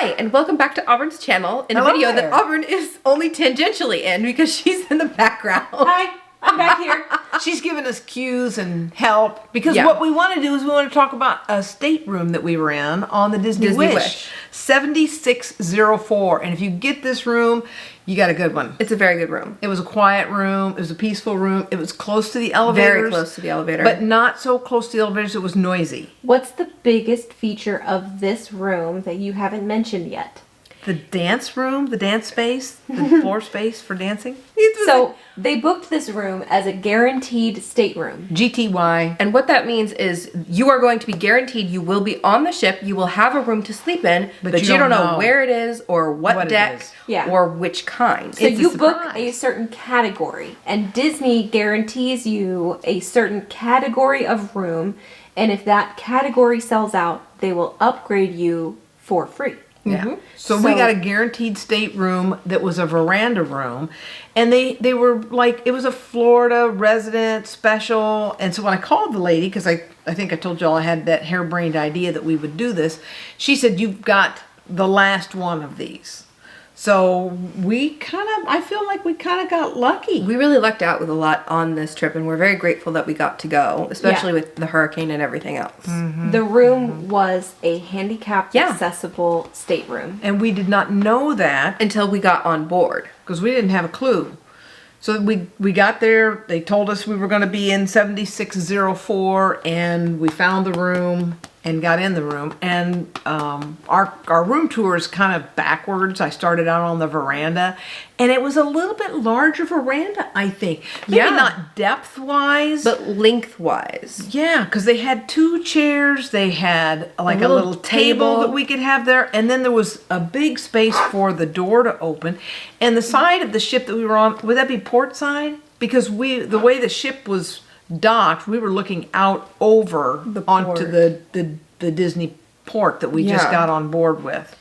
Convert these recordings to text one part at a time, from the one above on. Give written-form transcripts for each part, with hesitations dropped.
Hi, and welcome back to Auburn's channel in a video that Auburn is only tangentially in because she's in the background. Hi, I'm back here. She's giving us cues and help because what we want to do is we want to talk about a stateroom that we were in on the Disney Wish 7604. And if you get this room, you got a good one. It's a very good room. It was a quiet room. It was a peaceful room. It was close to the elevators. Very close to the elevator. But not so close to the elevators it was noisy. What's the biggest feature of this room that you haven't mentioned yet? The dance room, the dance space, the floor space for dancing. So they booked this room as a guaranteed stateroom. GTY. And what that means is you are going to be guaranteed you will be on the ship, you will have a room to sleep in, but you don't know where it is or what deck or which kind. So you book a certain category, and Disney guarantees you a certain category of room, and if that category sells out, they will upgrade you for free. Yeah. So we got a guaranteed stateroom that was a veranda room, and they were like, it was a Florida resident special. And so when I called the lady, because I think I told y'all I had that harebrained idea that we would do this, she said, you've got the last one of these. So I feel like we kind of got lucky. We really lucked out with a lot on this trip, and we're very grateful that we got to go, especially with the hurricane and everything else. Mm-hmm. The room was a handicapped accessible stateroom. And we did not know that until we got on board. Because we didn't have a clue. So we got there, they told us we were going to be in 7604, and we found the room and got in the room. And our room tour is kind of backwards. I started out on the veranda, and it was a little bit larger veranda, I think. Maybe not depth-wise, but lengthwise. Yeah, because they had 2 chairs. They had like a little table that we could have there. And then there was a big space for the door to open. And the side of the ship that we were on, would that be port side? Because the way the ship was docked, we were looking out over onto the Disney port that we just got on board with.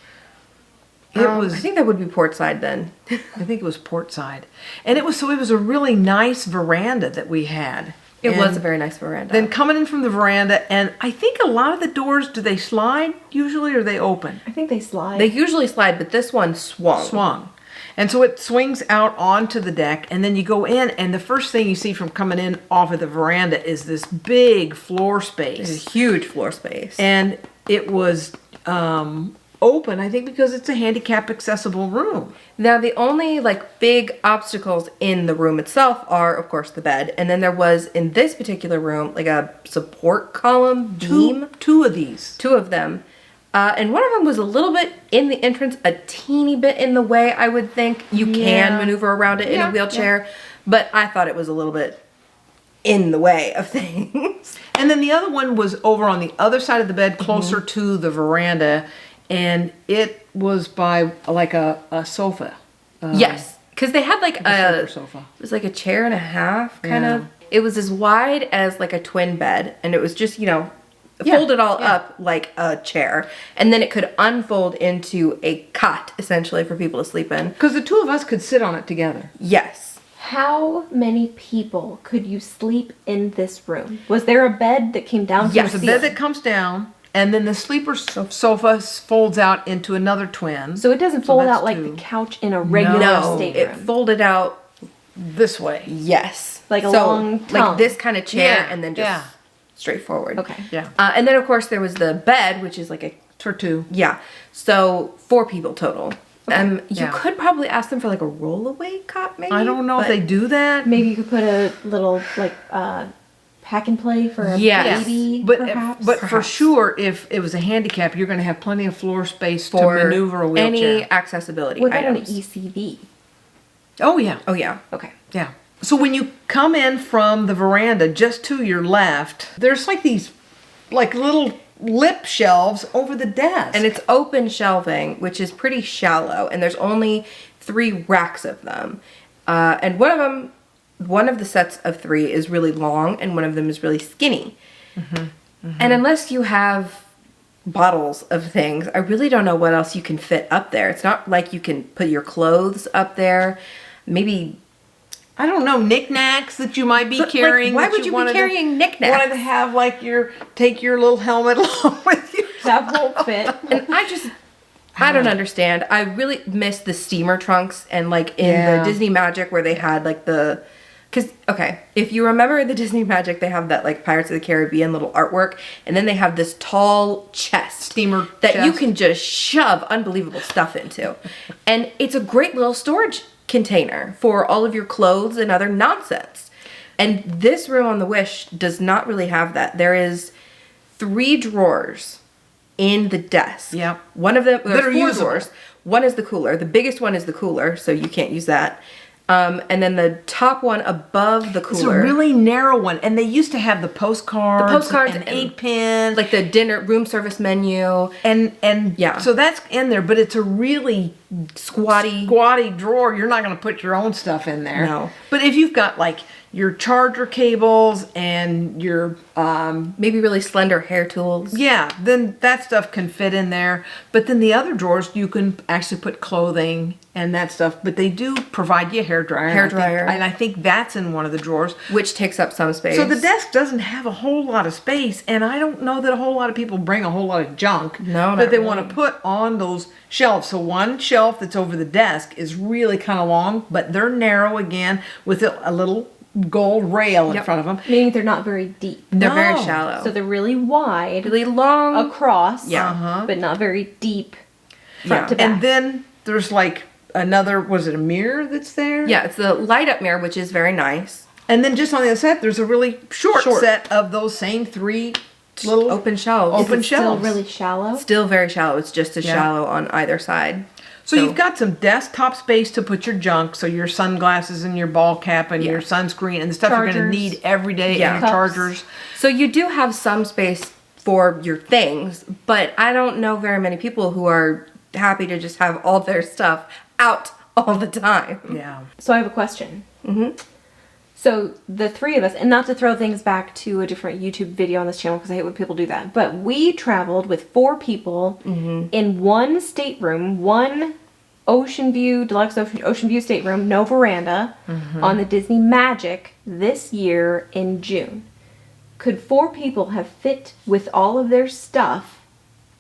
I think that would be port side then. I think it was port side. And it was a really nice veranda that we had. It was a very nice veranda. Then coming in from the veranda, and I think a lot of the doors, do they slide usually, or are they open? I think they slide. They usually slide, but this one swung. And so it swings out onto the deck, and then you go in, and the first thing you see from coming in off of the veranda is this big floor space. It's a huge floor space. And it was open, I think, because it's a handicap accessible room. Now, the only big obstacles in the room itself are, of course, the bed. And then there was, in this particular room, a support column beam. Two of these. 2 of them. And one of them was a little bit in the entrance, a teeny bit in the way, I would think. You can maneuver around it in a wheelchair, but I thought it was a little bit in the way of things. And then the other one was over on the other side of the bed, closer to the veranda, and it was by a sofa. Yes, because they had a sofa. It was like a chair and a half, kind of. It was as wide as a twin bed, and it was just, folded all up like a chair, and then it could unfold into a cot essentially for people to sleep in. Because the 2 of us could sit on it together. Yes. How many people could you sleep in this room? Was there a bed that came down? Yes, a bed that comes down, and then the sleeper sofa folds out into another twin. So it doesn't fold out like the couch in a regular stateroom. It folded out this way. Yes, like a long tongue. like this kind of chair, and then just straightforward. Okay. Yeah. And then of course there was the bed, which is for 2. Yeah. So 4 people total. You could probably ask them for a rollaway cot, maybe. I don't know if they do that. Maybe you could put a little pack and play for a baby, perhaps. But for sure, if it was a handicap, you're going to have plenty of floor space to maneuver a wheelchair. Any accessibility What about items. an ECV? Oh yeah. Oh yeah. Okay. Yeah. So when you come in from the veranda, just to your left, there's these little lip shelves over the desk. And it's open shelving, which is pretty shallow, and there's only 3 racks of them. And one of the sets of 3 is really long, and one of them is really skinny. And unless you have bottles of things, I really don't know what else you can fit up there. It's not like you can put your clothes up there. Maybe, I don't know, knickknacks that you might be carrying. Why would you be carrying knickknacks? Wanted to have take your little helmet along with you. That won't fit. And I don't understand. I really miss the steamer trunks and like in the Disney Magic where they had like the, because, okay, if you remember the Disney Magic, they have that like Pirates of the Caribbean little artwork, and then they have this tall chest. Steamer that chest. you can just shove unbelievable stuff into. And it's a great little storage container for all of your clothes and other nonsense. And this room on the Wish does not really have that. There is 3 drawers in the desk. Yep. One of them, That are 4 usable. drawers. One is the cooler. The biggest one is the cooler, so you can't use that. And then the top one above the It's cooler. a really narrow one, and they used to have the postcards, and and 8 pins, like the dinner room service menu. and Yeah. so that's in there, but it's a really Squatty. drawer. You're not going to put your own stuff in there. No. But if you've got like your charger cables and your Maybe really slender hair tools. then that stuff can fit in there. But then the other drawers, you can actually put clothing and that stuff. But they do provide you a hairdryer. Hairdryer. And I think that's in one of the drawers. Which takes up some space. So the desk doesn't have a whole lot of space, and I don't know that a whole lot of people bring a whole lot of junk No, that not they really. want to put on those shelves. So one shelf that's over the desk is really kind of long, but they're narrow again with a little gold rail in Yep. front of them. Meaning they're not very deep. They're No. very shallow. So they're really wide really long. across, Yeah. but not very deep front Yeah. to back. And then there's like another, was it a mirror that's there? Yeah, it's the light up mirror, which is very nice. And then just on the other side, there's a really short Short. set of those same 3 little Open shelves. Open Is it still shelves. really shallow? Still very shallow. It's just as Yeah. shallow on either side. So you've got some desktop space to put your junk, so your sunglasses and your ball cap and your sunscreen and the stuff you're going Chargers. to need every day, Yeah. and your Cups. chargers. So you do have some space for your things, but I don't know very many people who are happy to just have all their stuff out all the time. Yeah. So I have a question. So the 3 of us, and not to throw things back to a different YouTube video on this channel because I hate when people do that, but we traveled with 4 people in one stateroom, one deluxe ocean view stateroom, no veranda, on the Disney Magic this year in June. Could 4 people have fit with all of their stuff?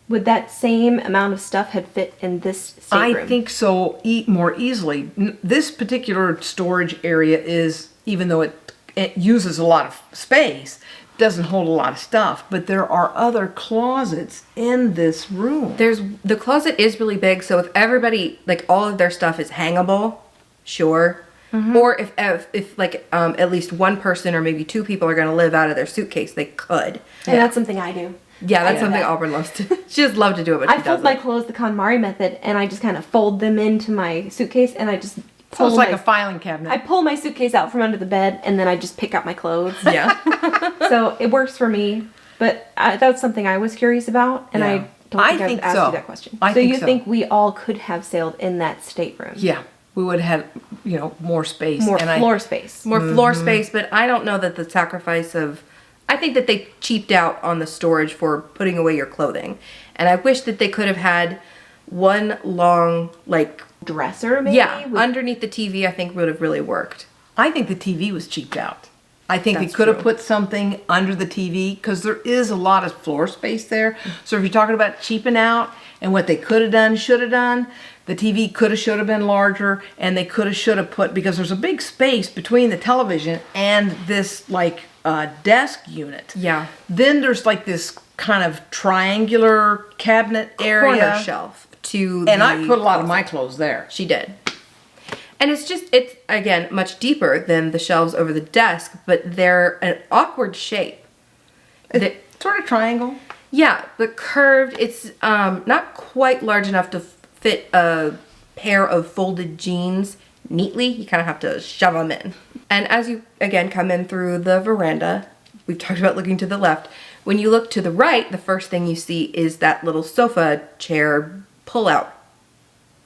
Would that same amount of stuff have fit in this stateroom? I think so, more easily. This particular storage area is, even though it uses a lot of space, doesn't hold a lot of stuff, but there are other closets in this room. The closet is really big, so if everybody, like all of their stuff is hangable, sure. Or if like at least one person or maybe 2 people are going to live out of their suitcase, they could. And that's something I do. Yeah, that's I do something that. Auburn loves to. She just love to do it, but she I fold doesn't. my clothes the KonMari method, and I just kind of fold them into my suitcase, and I just So pull it's like my, a filing cabinet. I pull my suitcase out from under the bed, and then I just pick out my clothes. Yeah. So it works for me, but that's something I was curious about, and I Yeah. don't I think I've think asked so. you that question. I so think you so. think we all could have sailed in that stateroom? Yeah, we would have had, more space. More and floor space. More floor space, but I don't know that the sacrifice of. I think that they cheaped out on the storage for putting away your clothing. And I wish that they could have had one long, like, Dresser, maybe? yeah, with- underneath the TV, I think would have really worked. I think the TV was cheaped out. I think they That's could have true. put something under the TV because there is a lot of floor space there. So if you're talking about cheaping out and what they could have done, should have done, the TV could have, should have been larger, and they could have, should have put, because there's a big space between the television and this desk unit. Yeah. Then there's like this kind of triangular cabinet area. Corner shelf to And the I put a lot of closet. my clothes there. She did. And it's again much deeper than the shelves over the desk, but they're an awkward shape. Sort of triangle. Yeah, but curved. It's not quite large enough to fit a pair of folded jeans neatly. You kind of have to shove them in. And as you, again, come in through the veranda, we've talked about looking to the left. When you look to the right, the first thing you see is that little sofa chair pull-out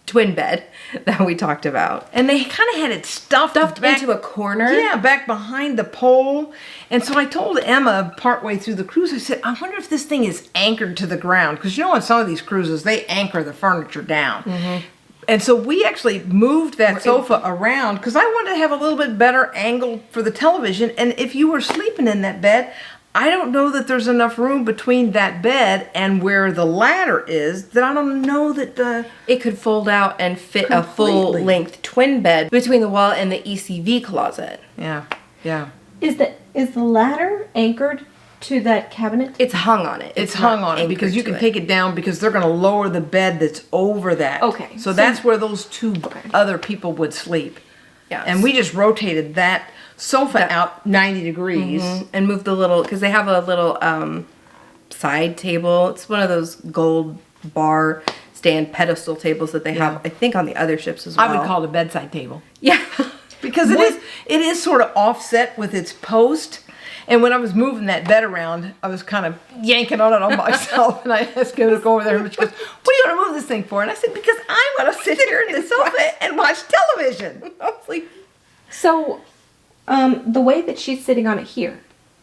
twin bed that we talked about. And they kind of had it stuffed back Into a corner. Yeah, back behind the pole. And so I told Emma partway through the cruise, I said, I wonder if this thing is anchored to the ground. Because on some of these cruises, they anchor the furniture down. Mm-hmm. And so we actually moved that sofa around because I wanted to have a little bit better angle for the television. And if you were sleeping in that bed, I don't know that there's enough room between that bed and where the ladder is, that I don't know that the... It could fold out and fit a Completely. full-length twin bed between the wall and the ECV closet. Yeah, yeah. Is the ladder anchored to that cabinet? It's hung on it. It's not hung on it anchored because you to can take it down because they're going to lower the bed that's over that. Okay, So so- that's where those two other people would sleep. Yes. And we just rotated that sofa out 90 degrees. And move the little, because they have a little side table. It's one of those gold bar stand pedestal tables that they have, I think, on the other ships as well. I would call it a bedside table. Yeah. Because it is sort of offset with its post. And when I was moving that bed around, I was kind of yanking on it on myself. And I asked him to go over there, and she goes, "What do you want to move this thing for?" And I said, "Because I want to sit here in the sofa and watch television." I was like, So, the way that she's sitting on it here,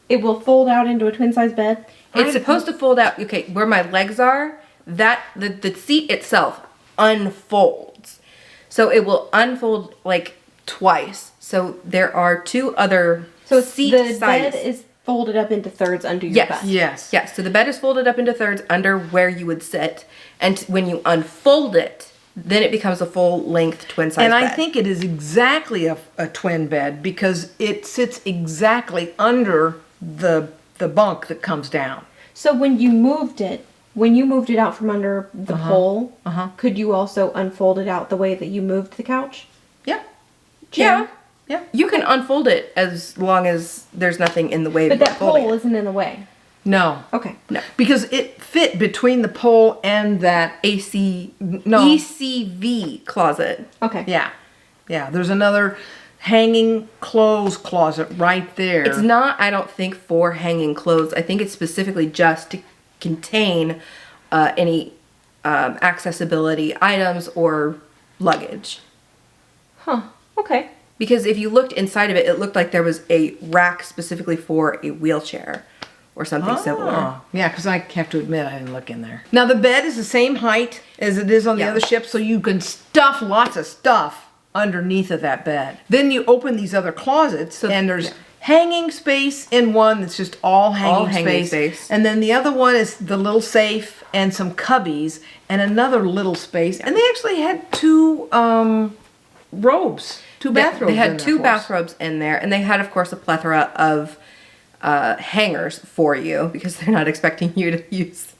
it will fold out into a twin size bed. it's supposed to fold out. Okay, where my legs are, the seat itself unfolds. So it will unfold like twice. So there are two other So seat the sides. bed is folded up into thirds under your Yes. bed. Yes. Yes, so the bed is folded up into thirds under where you would sit, and when you unfold it, then it becomes a full-length twin-size And bed. I think it is exactly a twin bed because it sits exactly under the bunk that comes down. So when you moved it out from under the pole, could you also unfold it out the way that you moved the couch? Yeah. yeah, Yeah. you can unfold it as long as there's nothing in the way But of you that unfolding pole it. isn't in the way. No. Okay. No. Because it fit between the pole and that. ECV closet. Okay. Yeah. Yeah. There's another hanging clothes closet right there. It's not, I don't think, for hanging clothes. I think it's specifically just to contain any accessibility items or luggage. Huh. Okay. Because if you looked inside of it, it looked like there was a rack specifically for a wheelchair or something similar. Oh. Yeah, because I have to admit I didn't look in there. Now the bed is the same height as it is on the Yeah. other ship, so you can stuff lots of stuff underneath of that bed. Then you open these other closets, and there's hanging space in one that's just all hanging space. And then the other one is the little safe and some cubbies and another little space. And they actually had two robes, two bathrobes. They had in there two for us. bathrobes in there, and they had, of course, a plethora of hangers for you because they're not expecting you to use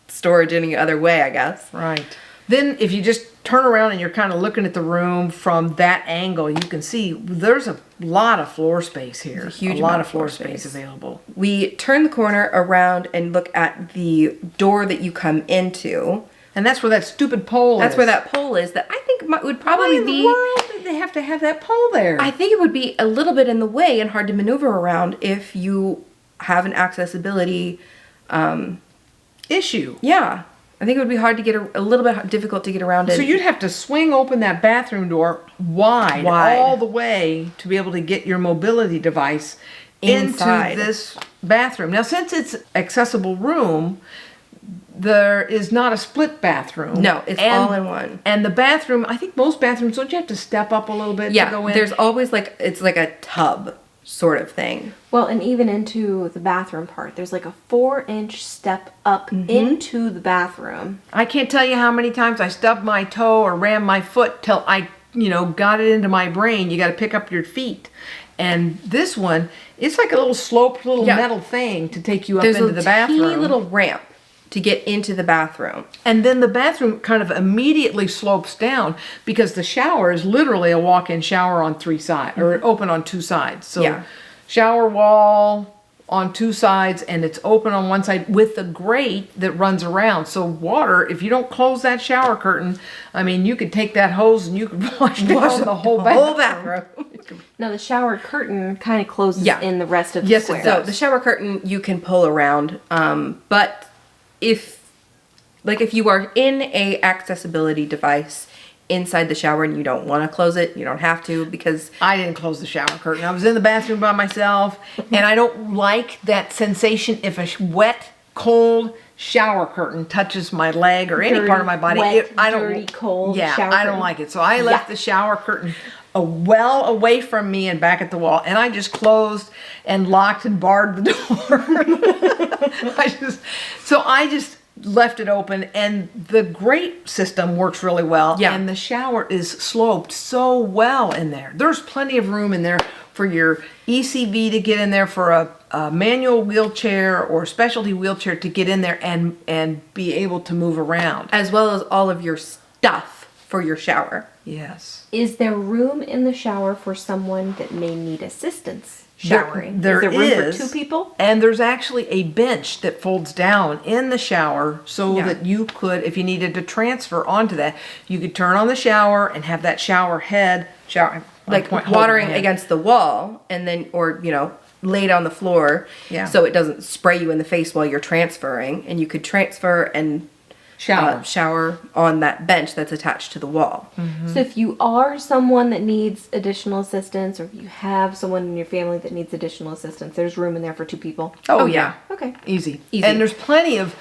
storage any other way, I guess. Right. Then if you just turn around and you're kind of looking at the room from that angle, you can see there's a lot of floor space here. There's a huge lot amount of of floor floor space space. available. We turn the corner around and look at the door that you come into. And that's where that stupid pole That's is. where that pole is that I think would Why probably in the be... world did they have to have that pole there? I think it would be a little bit in the way and hard to maneuver around if you have an accessibility Issue. yeah. I think it would be hard to get a little bit difficult to get around it. So you'd have to swing open that bathroom door wide all the way to be able to get your mobility device Inside. into this bathroom. Now, since it's accessible room, there is not a split bathroom. No, it's all in one. And the bathroom, I think most bathrooms, don't you have to step up a little bit to go in? There's always it's like a tub sort of thing. Well, and even into the bathroom part, there's like a 4-inch step up into the bathroom. I can't tell you how many times I stubbed my toe or rammed my foot till I, got it into my brain. You got to pick up your feet. And this one, it's like a little sloped little metal thing to take you up into the bathroom. There's a teeny little ramp to get into the bathroom. And then the bathroom kind of immediately slopes down because the shower is literally a walk-in shower on 3 sides, or open on 2 sides. So shower wall on 2 sides, and it's open on one side with the grate that runs around. So water, if you don't close that shower curtain, I mean, you could take that hose and you could wash down the whole bathroom. Now the shower curtain kind of closes in the rest of the Yes, it square. does. So the shower curtain you can pull around, but if you are in a accessibility device inside the shower and you don't want to close it, you don't have to, because I didn't close the shower curtain. I was in the bathroom by myself, and I don't like that sensation if a wet, cold shower curtain touches my leg or any Dirty, part of my body. wet, I don't, dirty, cold yeah, shower I don't curtain. like it. So I left the shower curtain well away from me and back at the wall. And I just closed and locked and barred the door. I just left it open, and the grate system works really well. Yeah. And the shower is sloped so well in there. There's plenty of room in there for your ECV to get in there, for a manual wheelchair or specialty wheelchair to get in there and be able to move around. As well as all of your stuff for your shower. Yes. Is there room in the shower for someone that may need assistance showering? There is there room is. for 2 people? And there's actually a bench that folds down in the shower so Yeah. that you could, if you needed to transfer onto that, you could turn on the shower and have that shower head, Like holding watering my hand. against the wall, and then, or, laid on the floor. Yeah. So it doesn't spray you in the face while you're transferring. And you could transfer and shower on that bench that's attached to the wall. So if you are someone that needs additional assistance, or if you have someone in your family that needs additional assistance, there's room in there for 2 people. Oh, yeah. Okay. Easy. Easy. And there's plenty of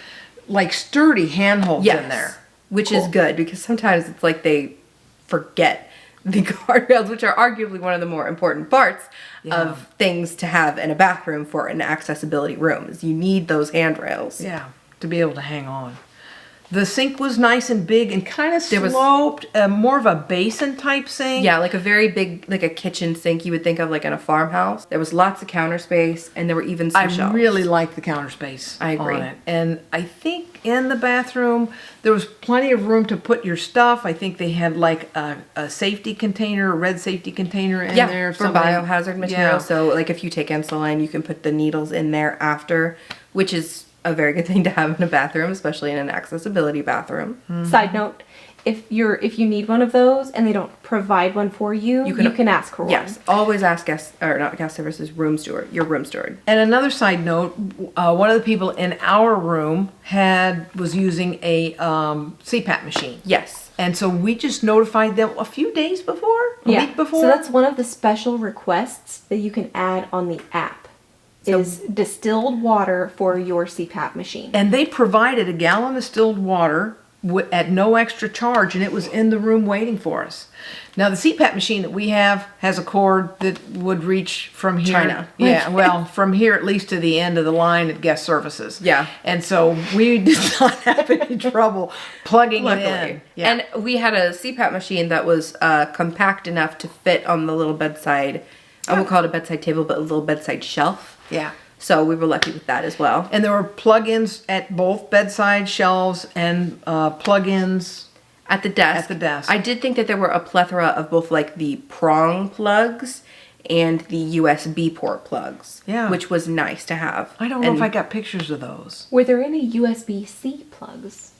like sturdy handholds in there. Which is good, because sometimes it's like they forget the guardrails, which are arguably one of the more important parts of things to have in a bathroom for an accessibility room, is you need those handrails. Yeah. To be able to hang on. The sink was nice and big and kind of There was- sloped, more of a basin type sink. Yeah, like a very big, like a kitchen sink you would think of like in a farmhouse. There was lots of counter space, and there were even some I shelves. really like the counter space. I agree. On it. And I think in the bathroom there was plenty of room to put your stuff. I think they had like a safety container, a red safety container in there. For biohazard material. Yeah. So like if you take insulin, you can put the needles in there after, which is a very good thing to have in a bathroom, especially in an accessibility bathroom. Side note, if you need one of those and they don't provide one for you, you can ask for one. Yes, always ask not guest services, room steward, your room steward. And another side note, one of the people in our room was using a CPAP machine. Yes. And so we just notified them a few days before, a week before. So that's one of the special requests that you can add on the app. Is distilled water for your CPAP machine. And they provided a gallon of distilled water at no extra charge, and it was in the room waiting for us. Now, the CPAP machine that we have has a cord that would reach from here. China. Yeah, well, from here at least to the end of the line at guest services. Yeah. And so we did not have any trouble plugging it Luckily. in. Yeah. And we had a CPAP machine that was compact enough to fit on the little bedside, I won't call it a bedside table, but a little bedside shelf. Yeah. So we were lucky with that as well. And there were plug-ins at both bedside shelves and plug-ins At the desk. At the desk. I did think that there were a plethora of both like the prong plugs and the USB port plugs. Yeah. Which was nice to have. I don't know if I got pictures of those. Were there any USB-C plugs?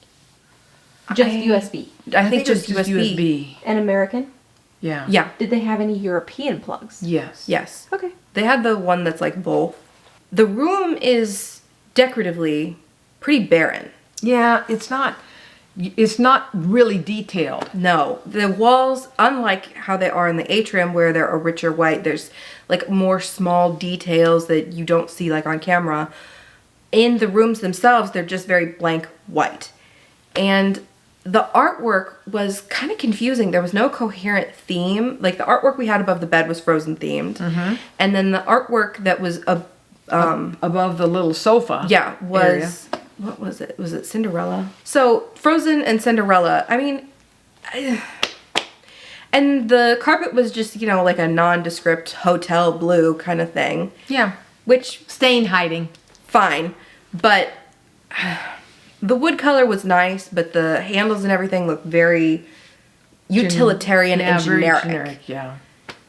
Just USB. I think it's just USB. An American? Yeah. Yeah. Did they have any European plugs? Yes. Yes. Okay. They had the one that's like both. The room is decoratively pretty barren. Yeah, it's not really detailed. No, the walls, unlike how they are in the atrium where they're a richer white, there's like more small details that you don't see like on camera. In the rooms themselves, they're just very blank white. And the artwork was kind of confusing. There was no coherent theme. Like the artwork we had above the bed was Frozen themed. And then the artwork that was Above the little sofa. yeah, was area. what was it? Was it Cinderella? So Frozen and Cinderella. I mean, and the carpet was just like a nondescript hotel blue kind of thing. Yeah. Which Stain hiding. fine, but the wood color was nice, but the handles and everything looked very utilitarian and very generic. Yeah.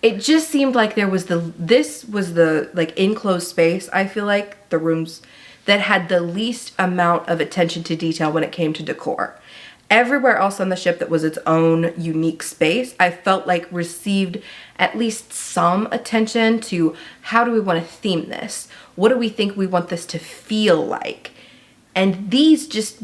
It just seemed like this was the like enclosed space, I feel like, the rooms that had the least amount of attention to detail when it came to decor. Everywhere else on the ship that was its own unique space, I felt like received at least some attention to how do we want to theme this? What do we think we want this to feel like? And these just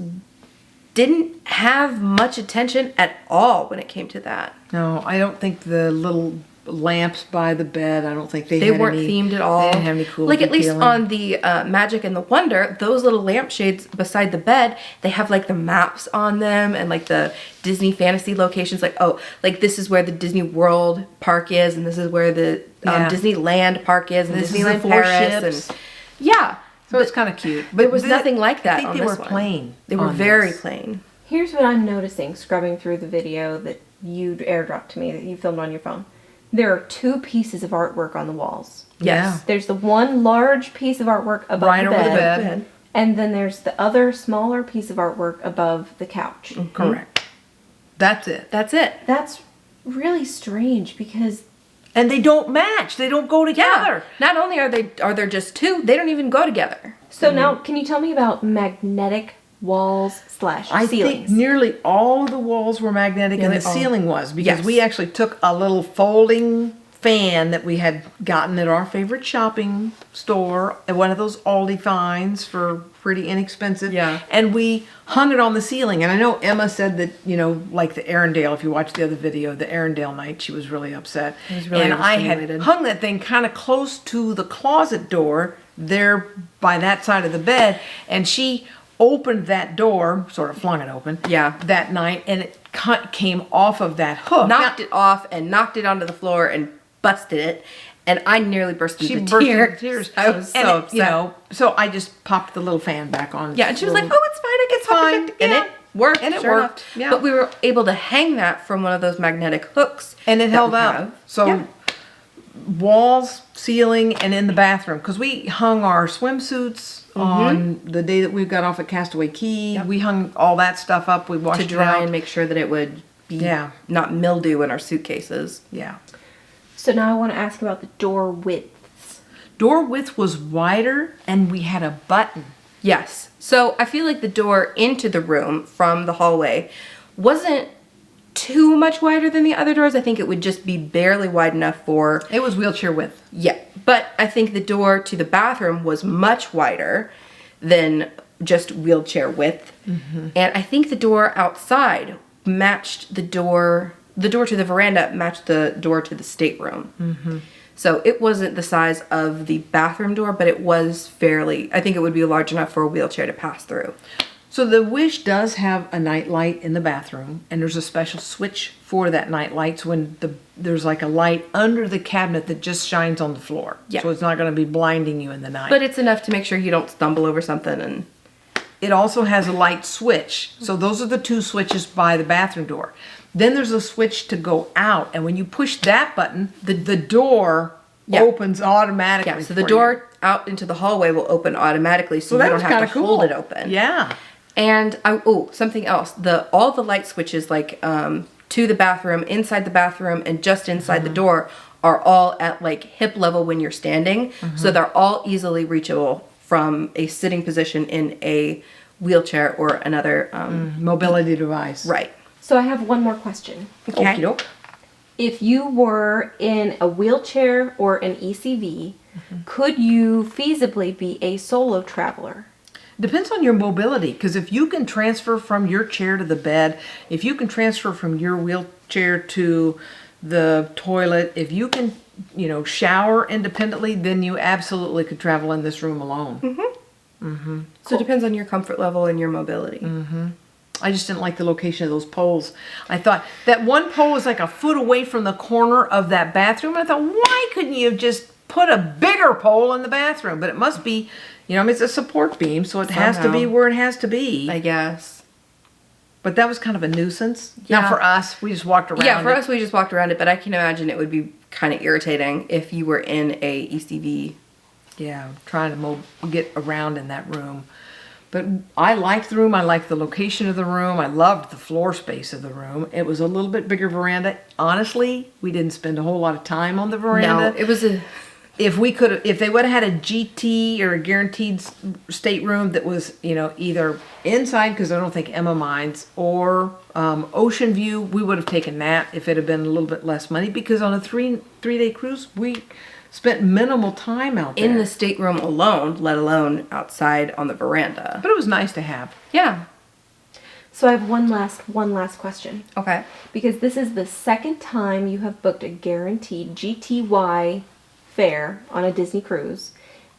didn't have much attention at all when it came to that. No, I don't think the little lamps by the bed. I don't think They had weren't any, themed at all. They didn't have any cool Like at least detailing. on the Magic and the Wonder, those little lampshades beside the bed, they have like the maps on them and like the Disney fantasy locations. Like, oh, like this is where the Disney World park is, and this is where the Disneyland park is, and This is the Disneyland 4 Paris, ships. and yeah. So it's kind of cute. But There was nothing like that. I think on they this were one. plain. They were on very this. plain. Here's what I'm noticing scrubbing through the video that you airdropped to me, that you filmed on your phone. There are 2 pieces of artwork on the walls. Yes. There's the one large piece of artwork above Right the over bed, the bed. and then there's the other smaller piece of artwork above the couch. Correct. That's it. That's it. That's really strange because And they don't match. They don't go together. Yeah. Not only are there just 2, they don't even go together. So now, can you tell me about magnetic walls / I ceilings? think nearly all of the walls were magnetic and Nearly the all. ceiling was, because Yes. we actually took a little folding fan that we had gotten at our favorite shopping store, at one of those Aldi finds for pretty inexpensive. Yeah. And we hung it on the ceiling. And I know Emma said that, like the Arendelle, if you watch the other video, the Arendelle night, she was really upset. It was really and I had overstimulated. hung that thing kind of close to the closet door there by that side of the bed, and she opened that door, sort of flung it open. Yeah. That night, and it came off of that hook. Knocked it off and knocked it onto the floor and busted it. And I nearly burst into She burst tears. into tears. I was so And upset. so I just popped the little fan back on. Yeah, and she was like, "Oh, it's fine. I get fine, and yeah. it worked. And it sure worked, enough. yeah. But we were able to hang that from one of those magnetic hooks, And it that held we up. have. So Yeah. walls, ceiling, and in the bathroom, because we hung our swimsuits on the day that we got off at Castaway Key. Yep. We hung all that stuff up. We washed to it dry out. and make sure that it would be Yeah. not mildew in our suitcases. Yeah. So now I want to ask about the door widths. Door width was wider, and we had a button. Yes. So I feel like the door into the room from the hallway wasn't too much wider than the other doors. I think it would just be barely wide enough for, It was wheelchair width. yeah. But I think the door to the bathroom was much wider than just wheelchair width. And I think the door outside matched the door to the veranda matched the door to the stateroom. So it wasn't the size of the bathroom door, but it was fairly, I think it would be large enough for a wheelchair to pass through. So the Wish does have a night light in the bathroom, and there's a special switch for that night light. So when there's like a light under the cabinet that just shines on the floor. Yeah. So it's not going to be blinding you in the night. But it's enough to make sure you don't stumble over something. And it also has a light switch. So those are the 2 switches by the bathroom door. Then there's a switch to go out, and when you push that button, the door Yeah. opens automatically. yeah, so the for door out into the hallway will open automatically, so you. So you that don't was have kind to of cool. hold it open. Yeah. And something else. All the light switches, like to the bathroom, inside the bathroom, and just inside the door, are all at like hip level when you're standing. So they're all easily reachable from a sitting position in a wheelchair or another. Mobility device. Right. So I have one more question. Okay. Okey-doke. If you were in a wheelchair or an ECV, could you feasibly be a solo traveler? Depends on your mobility, because if you can transfer from your chair to the bed, if you can transfer from your wheelchair to the toilet, if you can, shower independently, then you absolutely could travel in this room alone. So it depends on your comfort level and your mobility. I just didn't like the location of those poles. I thought that one pole was like a foot away from the corner of that bathroom. I thought, why couldn't you have just put a bigger pole in the bathroom? But it must be, it's a support beam, so it has to be Somehow. where it has to be. I guess. But that was kind of a nuisance. Yeah. Now for us, we just walked around. Yeah, for it. us, we just walked around it, but I can imagine it would be kind of irritating if you were in a ECV. Yeah, trying to get around in that room. But I liked the room. I liked the location of the room. I loved the floor space of the room. It was a little bit bigger veranda. Honestly, we didn't spend a whole lot of time on the veranda. No, it was a... If they would have had a GT or a guaranteed stateroom that was, either inside, because I don't think Emma minds, or ocean view, we would have taken that if it had been a little bit less money. Because on a three-day cruise, we spent minimal time out there. in the stateroom alone, let alone outside on the veranda. But it was nice to have. Yeah. So I have one last question. Okay. Because this is the second time you have booked a guaranteed GTY fare on a Disney cruise,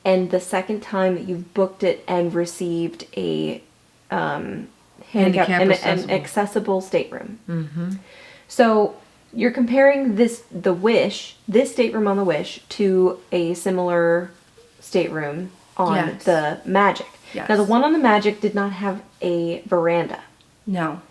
and the second time that you've booked it and received a Handicap an accessible. accessible stateroom. Mm-hmm. So you're comparing this stateroom on the Wish to a similar stateroom on Yes. the Magic. Yes. Now the one on the Magic did not have a veranda. No.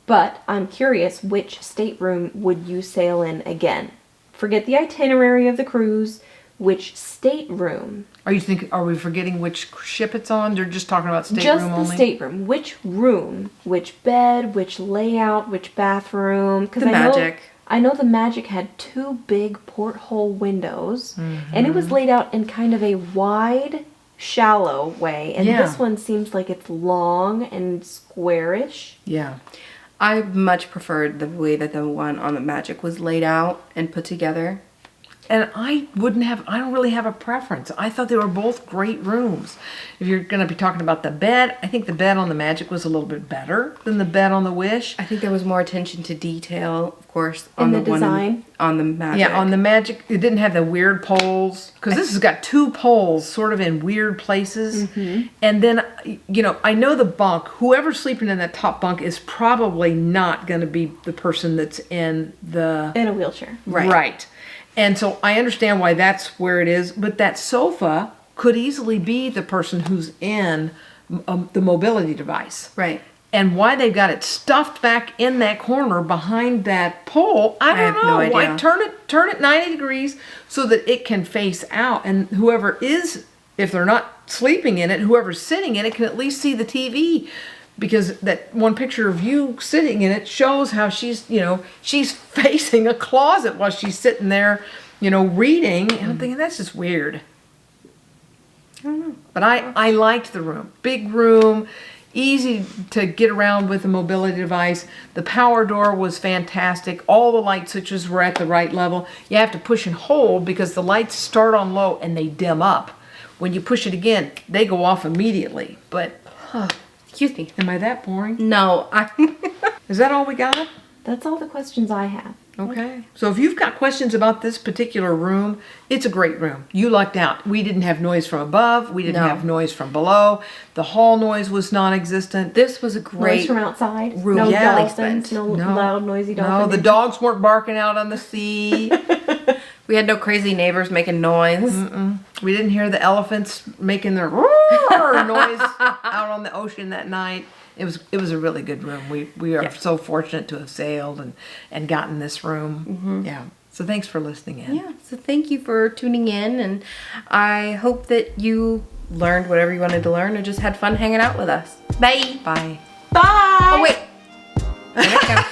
But I'm curious, which stateroom would you sail in again? Forget the itinerary of the cruise. Which stateroom? Are we forgetting which ship it's on? They're just talking about stateroom Just the only? stateroom. Which room? Which bed? Which layout? Which bathroom? Because The Magic. I know the Magic had 2 big porthole windows, and it was laid out in kind of a wide, shallow way. And Yeah. this one seems like it's long and squarish. Yeah. I much preferred the way that the one on the Magic was laid out and put together. And I don't really have a preference. I thought they were both great rooms. If you're going to be talking about the bed, I think the bed on the Magic was a little bit better than the bed on the Wish. I think there was more attention to detail, of course, In on the one design? on the Magic. Yeah, on the Magic, it didn't have the weird poles. Because this has got 2 poles sort of in weird places. And then, I know the bunk, whoever's sleeping in that top bunk is probably not going to be the person that's in the... In a wheelchair. Right. And so I understand why that's where it is, but that sofa could easily be the person who's in the mobility device. Right. And why they've got it stuffed back in that corner behind that pole, I have don't no know. Why idea. turn it 90 degrees so that it can face out, and whoever is, if they're not sleeping in it, whoever's sitting in it can at least see the TV. Because that one picture of you sitting in it shows how she's facing a closet while she's sitting there, reading. And I'm thinking, that's just weird. I don't know. But I liked the room. Big room, easy to get around with a mobility device. The power door was fantastic. All the light switches were at the right level. You have to push and hold because the lights start on low and they dim up. When you push it again, they go off immediately. But... Excuse me. Am I that boring? No, Is that all we got? That's all the questions I have. Okay. So if you've got questions about this particular room, it's a great room. You lucked out. We didn't have noise from above. We didn't No. have noise from below. The hall noise was non-existent. This was a Noise great from outside. room. No Yeah. dolphins. No, loud, noisy dolphins. No, the dogs weren't barking out on the sea. We had no crazy neighbors making noise. We didn't hear the elephants making their roar noise out on the ocean that night. It was a really good room. We are so fortunate to have sailed and gotten this room. Yeah. So thanks for listening in. Yeah, so thank you for tuning in, and I hope that you learned whatever you wanted to learn or just had fun hanging out with us. Bye. Bye. Bye! Oh, wait. There we go.